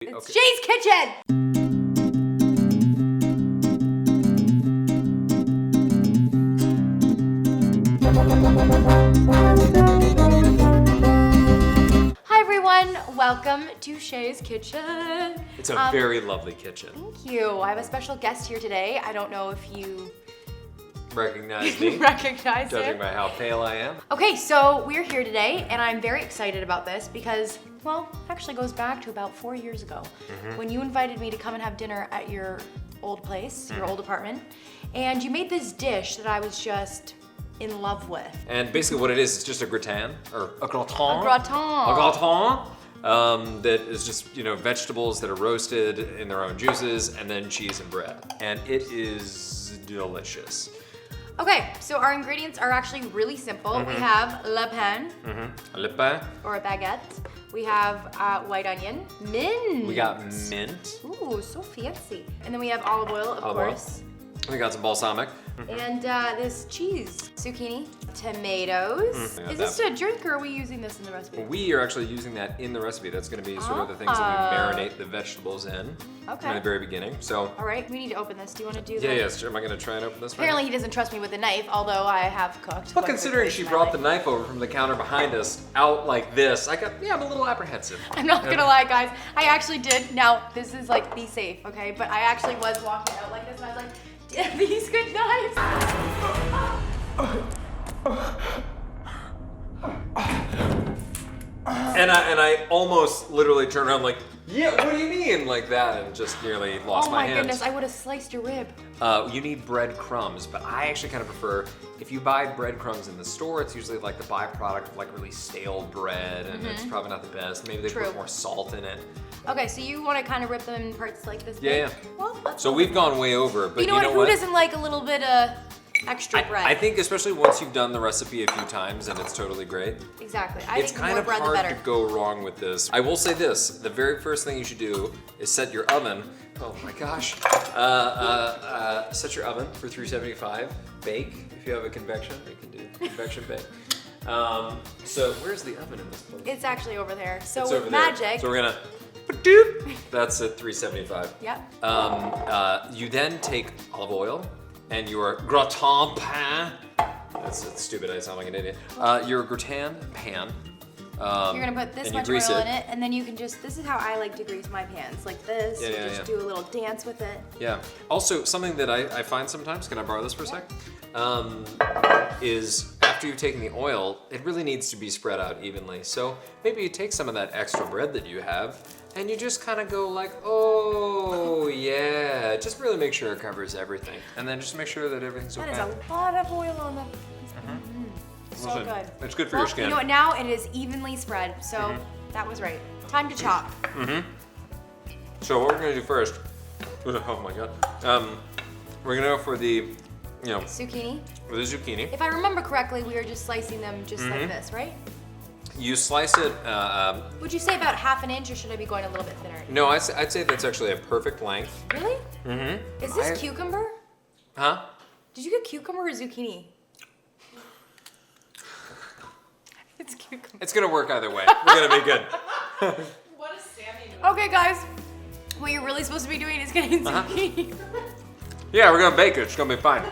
It's Shay's kitchen! Hi everyone, welcome to Shay's kitchen. It's a very lovely kitchen. Thank you. I have a special guest here today. I don't know if you Recognize me? recognize Judging him. by how pale I am. Okay, so we're here today and I'm very excited about this because, well, it actually goes back to about 4 years ago when you invited me to come and have dinner at your old place, your old apartment, and you made this dish that I was just in love with. And basically what it is, it's just a gratin, or a gratin. A gratin. A gratin that is just, you know, vegetables that are roasted in their own juices, and then cheese and bread. And it is delicious. Okay, so our ingredients are actually really simple. We have le pain, Le pain. or a baguette. We have white onion, mint. We got mint. Ooh, so fancy. And then we have olive oil, of course. We got some balsamic. And this cheese, zucchini, tomatoes. Is this a drink or are we using this in the recipe? We are actually using that in the recipe. That's going to be sort of the things that we marinate the vegetables in Okay. in the very beginning. So. All right, we need to open this. Do you want to do Yeah, that? yes. Am I going to try and open this? Apparently he doesn't trust me with the knife, although I have cooked. Well, considering she brought the knife over from the counter behind us out like this, I'm a little apprehensive. I'm not gonna lie, guys. I actually did. Now, this is like, be safe, okay? But I actually was walking out like this and I was like, are these good knives? And I almost literally turned around like, yeah, what do you mean? Like that, and just nearly lost my hands. Oh my goodness, I would have sliced your rib. You need breadcrumbs, but I actually kind of prefer, if you buy breadcrumbs in the store, it's usually like the byproduct of like really stale bread, and it's probably not the best. Maybe they put more salt in it. Okay, so you want to kind of rip them in parts like this? Yeah, big? yeah. Well, let's So we've gone way over, but you know what? Who doesn't like a little bit of extra bread? I think especially once you've done the recipe a few times and it's totally great. Exactly. I It's think the kind more of bread, the hard better. to go wrong with this. I will say this, the very first thing you should do is set your oven, oh my gosh, set your oven for 375, bake. If you have a convection, you can do convection bake. So where's the oven in this place? It's actually over there. So It's with over magic. there. So we're gonna, doop, that's at 375. Yep. You then take olive oil and your gratin pan. That's stupid, I sound like an idiot. Your gratin pan. You're gonna put this and you much grease oil it. in it, and then you can just, this is how I like to grease my pans. Like this, Yeah, you yeah, just yeah. do a little dance with it. Yeah. Also, something that I find sometimes, can I borrow this for a sec? Is after you've taken the oil, it really needs to be spread out evenly. So maybe you take some of that extra bread that you have, and you just kind of go like, oh yeah, just really make sure it covers everything. And then just make sure that everything's okay. That is a lot of oil on the, so Listen, good. it's good for your skin. You know what, now it is evenly spread, so that was right. Time to chop. So what we're gonna do first, oh my God. We're gonna go for the, you know, Zucchini. for the zucchini. If I remember correctly, we were just slicing them just like this, right? You slice it, Would you say about 1/2 inch, or should I be going a little bit thinner? no, I'd say that's actually a perfect length. Really? Is this cucumber? Huh? Did you get cucumber or zucchini? It's cucumber. It's gonna work either way. We're gonna be good. What is Sammy doing? Okay, guys. What you're really supposed to be doing is getting zucchini. Yeah, we're gonna bake it. It's gonna be fine.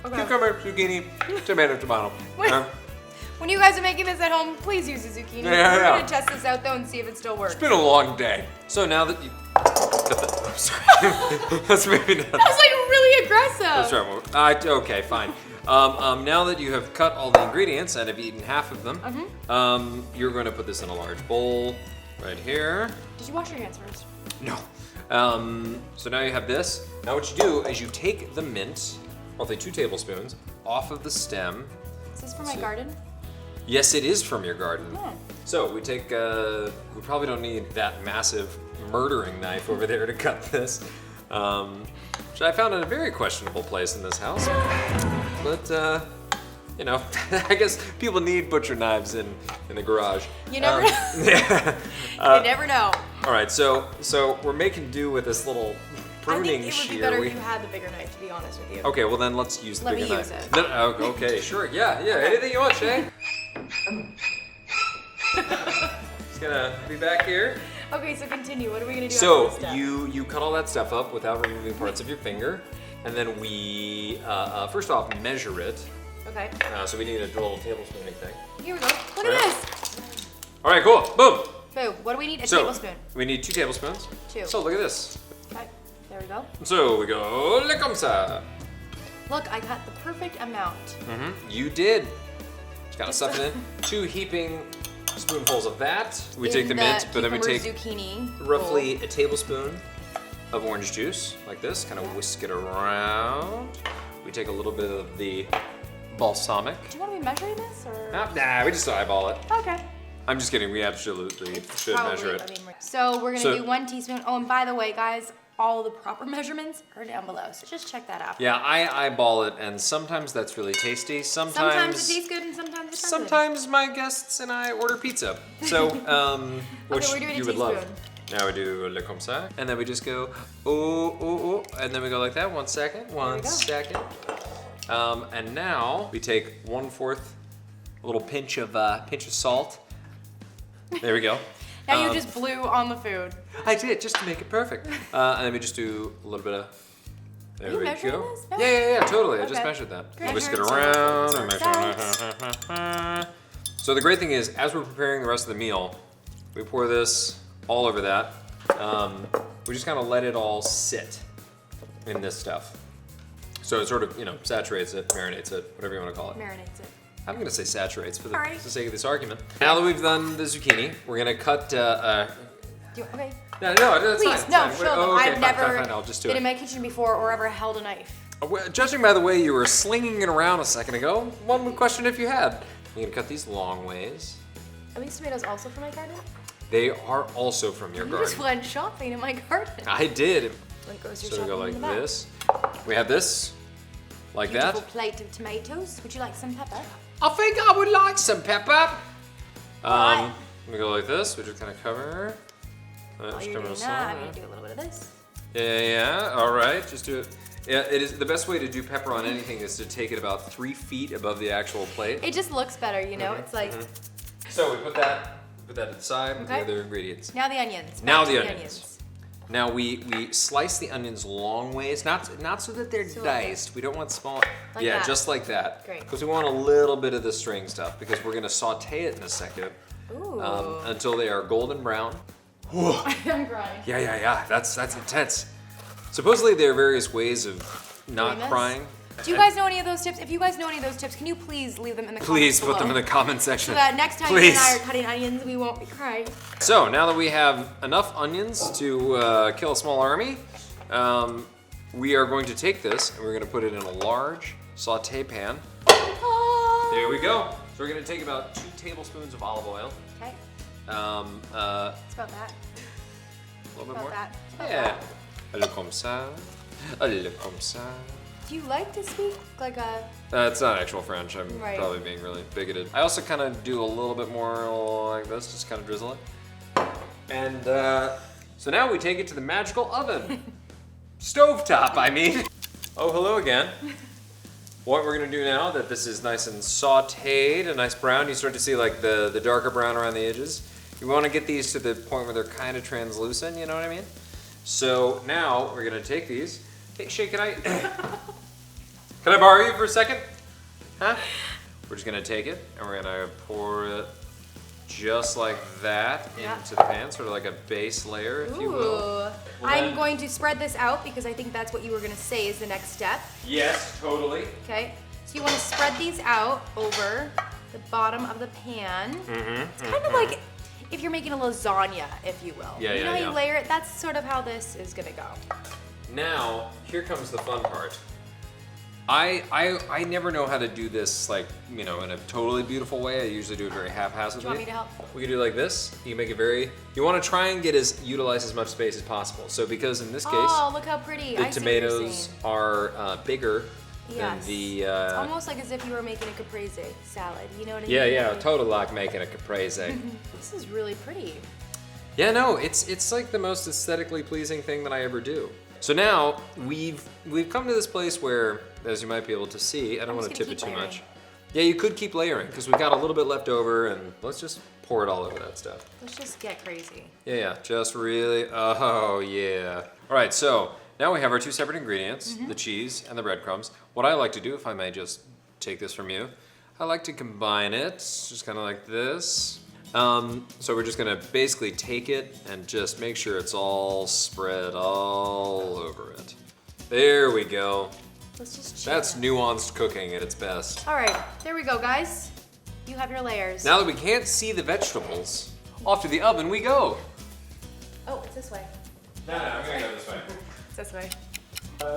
Okay. Cucumber, zucchini, tomato. Wait. When you guys are making this at home, please use the zucchini. Yeah, We're yeah. gonna test this out though and see if it still works. It's been a long day. So now that you, I'm sorry. That's maybe not. That was like really aggressive. That's right. Okay, fine. Now that you have cut all the ingredients and have eaten half of them, you're going to put this in a large bowl right here. Did you wash your hands first? No. So now you have this. Now what you do is you take the mint, roughly 2 tablespoons, off of the stem. Is this for my garden? Yes, it is from your garden. Yeah. So we take, we probably don't need that massive murdering knife over there to cut this, which I found in a very questionable place in this house. But, you know, I guess people need butcher knives in the garage. You never know. Yeah. You never know. All right, so we're making do with this little pruning I think it would shear. be better if you had the bigger knife, to be honest with you. Okay, well then let's use the Let bigger me knife. use it. No, okay, sure, yeah, anything you want, Shay. Just gonna be back here. Okay, so continue. What are we gonna do So after this step? you cut all that stuff up without removing parts of your finger, and then we first off measure it. Okay. So we need a little tablespoon thing. Here we go. Look at this. All right, cool. Boom. Boom. What do we need? A So tablespoon. we need 2 tablespoons. 2. So look at this. Okay. There we go. So we go le comme ça. Look, I got the perfect amount. You did. Just gotta stuff it in. 2 heaping spoonfuls of that. We take the mint, but then we take zucchini roughly a tablespoon of orange juice, like this. Kind of whisk it around. We take a little bit of the balsamic. Do you want to be measuring this or? Nah, we just eyeball it. Okay. I'm just kidding. We absolutely should measure it. So we're gonna So- do 1 teaspoon. Oh, and by the way, guys, all the proper measurements are down below. So just check that out. Yeah, I eyeball it, and sometimes that's really tasty. Sometimes it tastes good, and sometimes it doesn't. Sometimes my guests and I order pizza. So, which we're doing a you would love. teaspoon. Now we do le comme ça, and then we just go oh, and then we go like that. 1 second, There we go. And now we take 1/4, a little pinch of salt. There we go. Now you just blew on the food. I did, just to make it perfect. And then we just do a little bit of. There you we measuring go. this? No. Yeah, totally. I just Okay. measured that. Great. Whisk it Measured. around. And Right. So the great thing is, as we're preparing the rest of the meal, we pour this all over that. We just kind of let it all sit in this stuff. So it sort of, saturates it, marinates it, whatever you want to call it. Marinates it. I'm going to say saturates for the, All right. for the sake of this argument. Now that we've done the zucchini, we're going to cut. Okay. No, that's Please, fine. no, It's show fine. them. Oh, okay, I've fine, never fine, I'll just do been it. in my kitchen before or ever held a knife. Well, judging by the way you were slinging it around a second ago, one would question if you had. You're gonna cut these long ways. Are these tomatoes also from my garden? They are also from your You just garden. went shopping in my garden. I did. Went grocery So we shopping go in like the back. this. We have this, like Beautiful that. plate of tomatoes. Would you like some pepper? I think I would like some pepper. Alright. We go like this. We just kind of cover. While Just you're cover doing the that, I'm side. gonna do a little bit of this. Yeah. All right. Just do it. Yeah, it is the best way to do pepper on anything is to take it about 3 feet above the actual plate. It just looks better, you know? It's like, So we put that to the side with the Okay. other ingredients. now the onions. Now Back the to onions. Now we slice the onions long ways, not so that they're So like diced. We don't want small. Like yeah, that. just like that. Great. Because we want a little bit of the string stuff because we're gonna saute it in a second Ooh. until they are golden brown. I'm crying. Yeah. That's intense. Supposedly there are various ways of not Doing this? crying. Do you guys know any of those tips? If you guys know any of those tips, can you please leave them in the Please comments put them in below? the comment section. So that next time you Please. and I are cutting onions, we won't be crying. So now that we have enough onions to kill a small army, we are going to take this and we're going to put it in a large saute pan. Oh. There we go. So we're going to take about 2 tablespoons of olive oil. Okay, A it's about that. little bit About more. that. It's about Yeah. that. Le comme ça. Le comme ça. Do you like to speak like a... It's not actual French. I'm Right. probably being really bigoted. I also kind of do a little bit more like this, just kind of drizzle it. And so now we take it to the magical oven. Stovetop, I mean. Oh, hello again. What we're gonna do now that this is nice and sauteed, a nice brown, you start to see like the darker brown around the edges. You wanna get these to the point where they're kind of translucent, you know what I mean? So now we're gonna take these. Hey, Shay, can I borrow you for a second? Huh? We're just gonna take it and we're gonna pour it just like that Yeah. into the pan, sort of like a base layer, if you will. Ooh. Well, I'm then- going to spread this out because I think that's what you were gonna say is the next step. Yes, totally. Okay, so you want to spread these out over the bottom of the pan. It's kind of like if you're making a lasagna, if you will. Yeah, you know yeah, how yeah. you layer it? That's sort of how this is gonna go. Now, here comes the fun part. I never know how to do this like, in a totally beautiful way. I usually do it very haphazardly. Do you want me to help? We can do it like this. You can make it you want to try and utilize as much space as possible. So because in this case, Oh, look how pretty. the I see what you're tomatoes saying. are bigger than Yes. the... It's almost like as if you were making a caprese salad. You know what I yeah, mean? yeah, Like- totally like making a caprese. This is really pretty. Yeah, no, it's like the most aesthetically pleasing thing that I ever do. So now we've come to this place where, as you might be able to see, I don't I'm want just to gonna tip it keep too layering. much. Yeah, you could keep layering because we've got a little bit left over, and let's just pour it all over that stuff. Let's just get crazy. Yeah, just really, oh yeah. All right, so now we have our two separate ingredients, the cheese and the breadcrumbs. What I like to do, if I may just take this from you, I like to combine it, just kind of like this. So we're just gonna basically take it and just make sure it's all spread all over it. There we go. Let's just chill. That's nuanced cooking at its best. All right, there we go, guys. You have your layers. Now that we can't see the vegetables, off to the oven we go. Oh, it's this way. No, I'm gonna go this way. It's this way.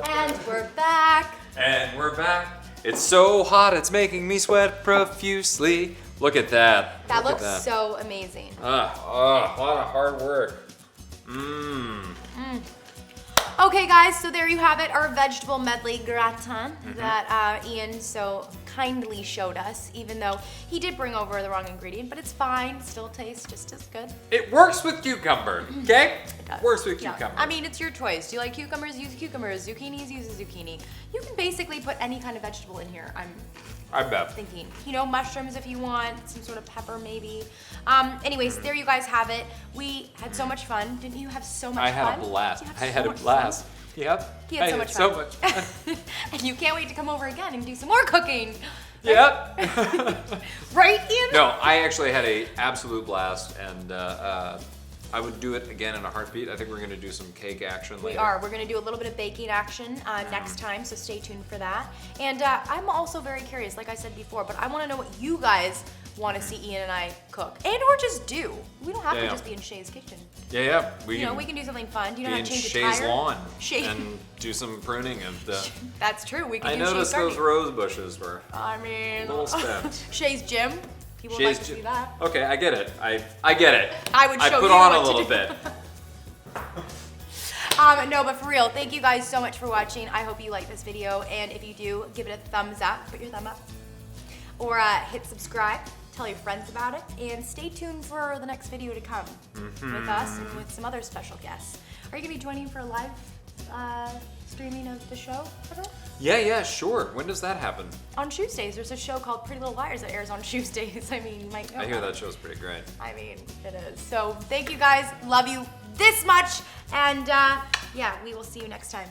And we're back. And we're back. It's so hot, it's making me sweat profusely. Look at that. That Look looks at so amazing. a lot of hard work. Mmm. Okay, guys, so there you have it, our vegetable medley gratin that Ian so kindly showed us, even though he did bring over the wrong ingredient, but it's fine. Still tastes just as good. It works with cucumber, okay? It does. Works with Yeah. cucumber. I mean, it's your choice. Do you like cucumbers? Use cucumbers. Zucchinis? Use a zucchini. You can basically put any kind of vegetable in here, I bet. thinking. You know, mushrooms if you want, some sort of pepper maybe. Anyways, there you guys have it. We had so much fun. Didn't you have so much fun? I had a blast. You I had so a much blast. fun? Yep. He had I so much so fun. much fun. And you can't wait to come over again and do some more cooking. Yep. Right, Ian? No, I actually had a absolute blast, and I would do it again in a heartbeat. I think we're gonna do some cake action later. We are. We're going to do a little bit of baking action next time, so stay tuned for that. And I'm also very curious, like I said before, but I want to know what you guys want to see Ian and I cook, and or just do. We don't have to Yeah. just be in Shay's kitchen. Yeah. You know, we can do something fun. You don't be have in to change a Shay's tire. lawn Shay. and do some pruning of the. That's true. We can I do Shay's noticed garden. those rose bushes were I mean, a little spent. Shay's gym. People would like to see that. Okay, I get it. I get it. I would show put you on what a to little do. bit. No, but for real, thank you guys so much for watching. I hope you like this video, and if you do, give it a thumbs up. Put your thumb up. Or hit subscribe. Tell your friends about it, and stay tuned for the next video to come with us and with some other special guests. Are you gonna be joining for a live streaming of the show ever? Yeah, sure. When does that happen? On Tuesdays, there's a show called Pretty Little Liars that airs on Tuesdays. I mean, you might know I hear about that it. show's pretty great. I mean, it is. So thank you guys. Love you this much, and yeah, we will see you next time.